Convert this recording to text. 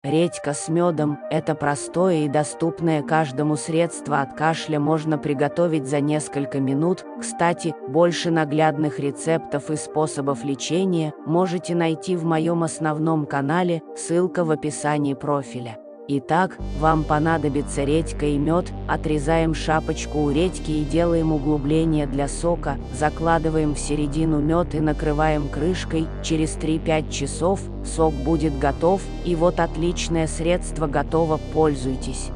Редька с медом – это простое и доступное каждому средство от кашля, можно приготовить за несколько минут. Кстати, больше наглядных рецептов и способов лечения можете найти в моем основном канале, ссылка в описании профиля. Итак, вам понадобится редька и мед. Отрезаем шапочку у редьки и делаем углубление для сока, закладываем в середину мед и накрываем крышкой. Через 3-5 часов сок будет готов, и вот отличное средство готово, пользуйтесь.